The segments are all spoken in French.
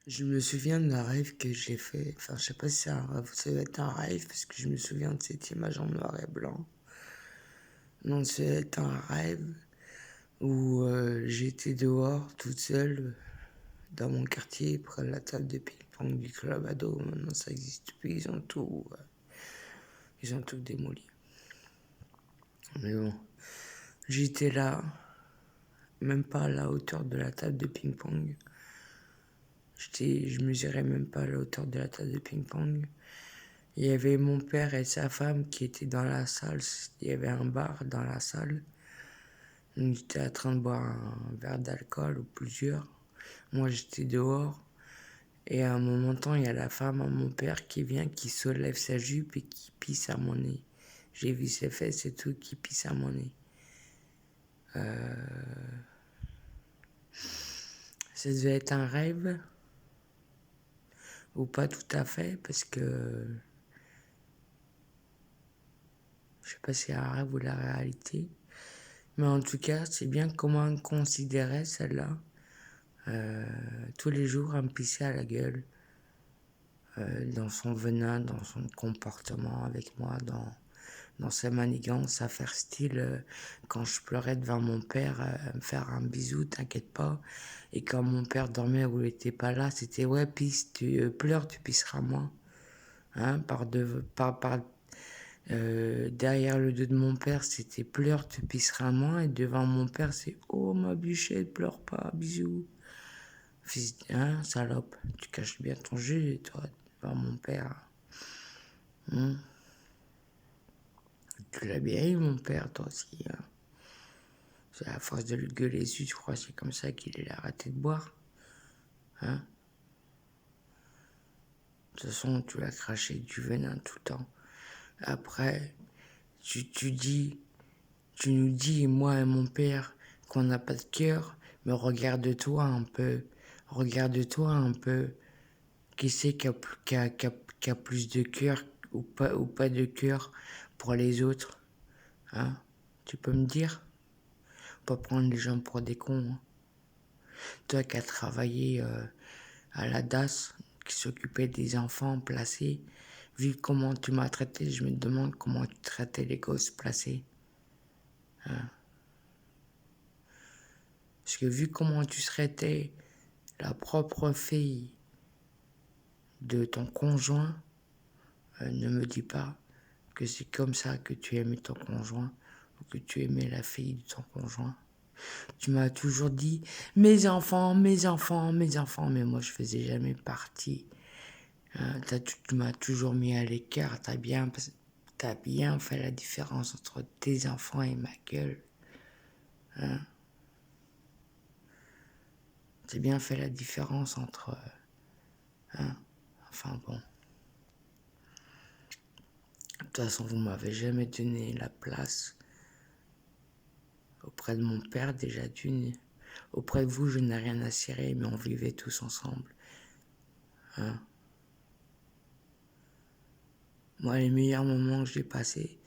Je me souviens d'un rêve que j'ai fait. Enfin, je sais pas si c'est un rêve, ça doit être un rêve parce que je me souviens de cette image en noir et blanc. Non, ça doit être un rêve où j'étais dehors toute seule dans mon quartier près de la table de ping-pong du club ado. Maintenant, ça existe plus. Ils ont tout démoli. Mais bon, j'étais là, même pas à la hauteur de la table de ping-pong. Je mesurais même pas à la hauteur de la table de ping-pong. Il y avait mon père et sa femme qui étaient dans la salle. Il y avait un bar dans la salle. Donc j'étais en train de boire un verre d'alcool ou plusieurs. Moi j'étais dehors. Et à un moment temps, il y a la femme à mon père qui vient, qui soulève sa jupe et qui pisse à mon nez. J'ai vu ses fesses et tout, qui pisse à mon nez. Ça devait être un rêve. Ou pas tout à fait, parce que je sais pas si c'est un rêve ou la réalité. Mais en tout cas, c'est bien comment elle me considérait celle-là. Tous les jours, elle me pissait à la gueule. Dans son venin, dans son comportement avec moi, dans sa manigance, à faire style, quand je pleurais devant mon père, me faire un bisou, t'inquiète pas. Et quand mon père dormait ou il était pas là, c'était ouais, pisse, tu pleures, tu pisseras moins. Hein, derrière le dos de mon père, c'était pleure, tu pisseras moins. Et devant mon père, c'est oh ma bichette, pleure pas, bisous. Fils, hein, salope, tu caches bien ton jeu, toi, devant mon père. Tu l'as bien eu, mon père, toi aussi. Hein. C'est à force de le gueuler dessus, je crois que c'est comme ça qu'il a arrêté de boire. Hein. De toute façon, tu l'as craché du venin tout le temps. Après, tu nous dis, moi et mon père, qu'on n'a pas de cœur, mais regarde-toi un peu. Regarde-toi un peu. Qui c'est qui a plus de cœur ou pas de cœur pour les autres? Hein? Tu peux me dire? Pas prendre les gens pour des cons. Hein. Toi qui as travaillé à la DAS, qui s'occupait des enfants placés, vu comment tu m'as traité, je me demande comment tu traitais les gosses placés. Hein. Parce que vu comment tu traitais la propre fille de ton conjoint, ne me dis pas que c'est comme ça que tu aimais ton conjoint ou que tu aimais la fille de ton conjoint. Tu m'as toujours dit mes enfants, mes enfants, mes enfants, mais moi je faisais jamais partie. Hein, tu m'as toujours mis à l'écart, t'as bien fait la différence entre tes enfants et ma gueule. Hein. T'as bien fait la différence entre... Hein. Enfin bon. De toute façon, vous m'avez jamais donné la place auprès de mon père, déjà d'une. Auprès de vous, je n'ai rien à cirer, mais on vivait tous ensemble. Hein. Moi, les meilleurs moments que j'ai passés,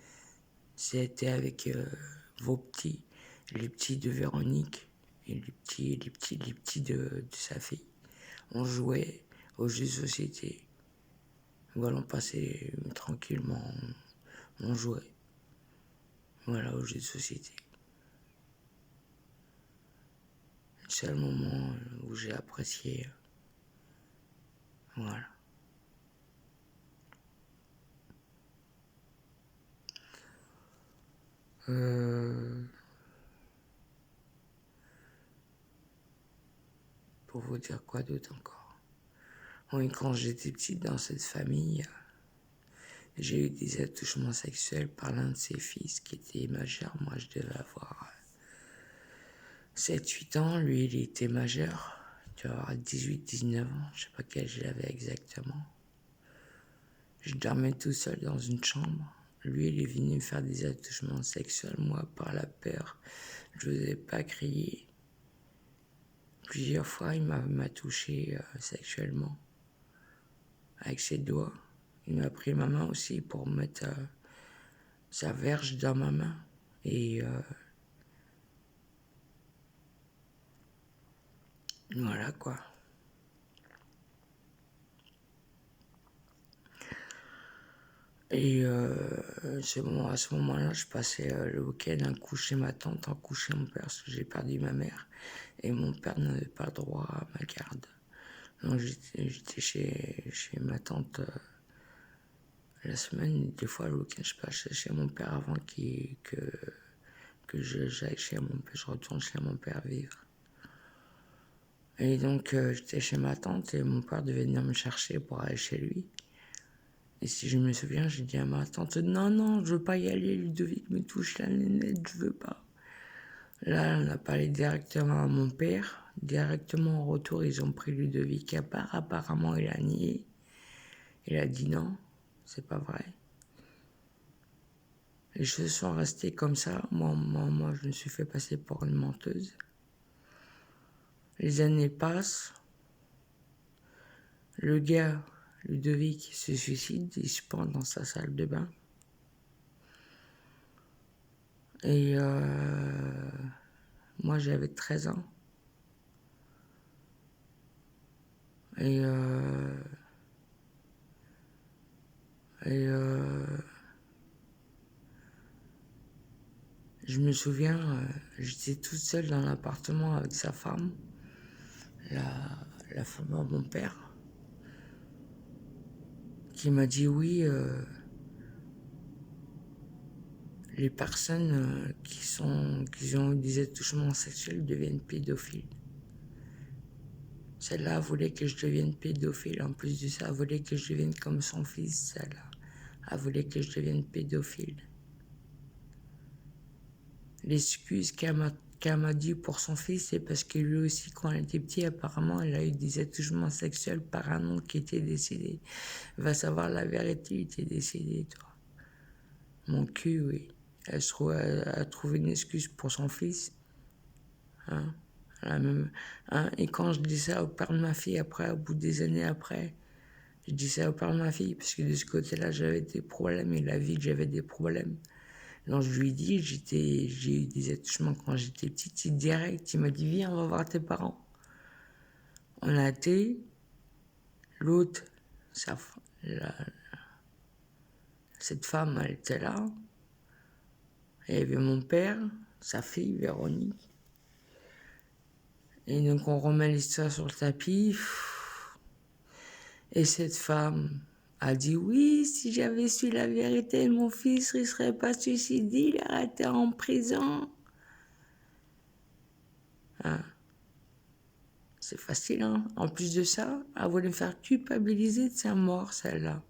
c'était avec vos petits, les petits de Véronique et les petits de sa fille. On jouait aux jeux de société. Voilà, on passait tranquillement, on jouait. Voilà, aux jeux de société. C'est le moment où j'ai apprécié. Voilà. Pour vous dire quoi d'autre encore? Oui, quand j'étais petite dans cette famille, j'ai eu des attouchements sexuels par l'un de ses fils qui était majeur. Moi, je devais avoir 7-8 ans. Lui, il était majeur. Il devait avoir 18-19 ans. Je sais pas quel âge j'avais exactement. Je dormais tout seul dans une chambre. Lui, il est venu faire des attouchements sexuels. Moi, par la peur, je n'osais pas crier. Plusieurs fois, il m'a touché sexuellement avec ses doigts. Il m'a pris ma main aussi pour mettre sa verge dans ma main. Et voilà quoi. Et à ce moment-là, je passais le week-end un coup chez ma tante, un coup chez mon père, parce que j'ai perdu ma mère. Et mon père n'avait pas le droit à ma garde. Donc j'étais chez ma tante la semaine. Des fois, le week-end, je passais chez mon père avant que j'aille chez mon père. Je retourne chez mon père vivre. Et donc, j'étais chez ma tante et mon père devait venir me chercher pour aller chez lui. Et si je me souviens, j'ai dit à ma tante, non, non, je veux pas y aller, Ludovic me touche la nénette, je veux pas. Là, on a parlé directement à mon père. Directement en retour, ils ont pris Ludovic à part. Apparemment, il a nié. Il a dit non, c'est pas vrai. Les choses sont restées comme ça. Moi, je me suis fait passer pour une menteuse. Les années passent. Le gars, Ludovic, se suicide. Il se pend dans sa salle de bain. Et moi, j'avais 13 ans. Et je me souviens, j'étais toute seule dans l'appartement avec sa femme, la femme de mon père, qui m'a dit oui, les personnes qui ont eu des attouchements sexuels deviennent pédophiles. Celle-là voulait que je devienne pédophile. En plus de ça, elle voulait que je devienne comme son fils, celle-là. Elle voulait que je devienne pédophile. L'excuse qu'elle m'a dit pour son fils, c'est parce que lui aussi, quand il était petit, apparemment, il a eu des attouchements sexuels par un oncle qui était décédé. Va savoir la vérité, il était décédé, toi. Mon cul, oui. Elle a trouvé une excuse pour son fils. Hein? Hein? Et quand je dis ça au père de ma fille, après, au bout des années après, je dis ça au père de ma fille, parce que de ce côté-là, j'avais des problèmes, il a vu que j'avais des problèmes. Donc je lui dis, j'ai eu des attouchements quand j'étais petite, il direct, il m'a dit, viens, on va voir tes parents. On a été, l'autre, cette femme, elle était là. Il y avait mon père, sa fille, Véronique. Et donc on remet l'histoire sur le tapis. Et cette femme a dit, oui, si j'avais su la vérité, mon fils ne serait pas suicidé, il aurait été en prison. Hein? C'est facile, hein. En plus de ça, elle voulait me faire culpabiliser de sa mort, celle-là.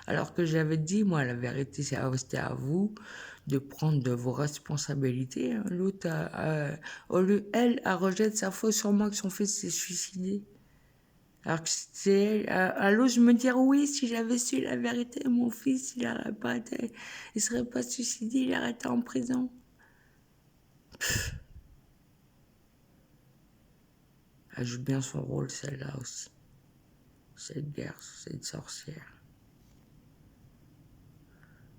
Alors que j'avais dit, moi, la vérité, c'était à vous de prendre de vos responsabilités. Hein. L'autre, au lieu, elle rejette sa faute sur moi que son fils s'est suicidé. Alors que c'était elle, elle ose me dire, oui, si j'avais su la vérité, mon fils, il serait pas suicidé, il aurait été en prison. Elle joue bien son rôle, celle-là aussi. Cette garce, cette sorcière.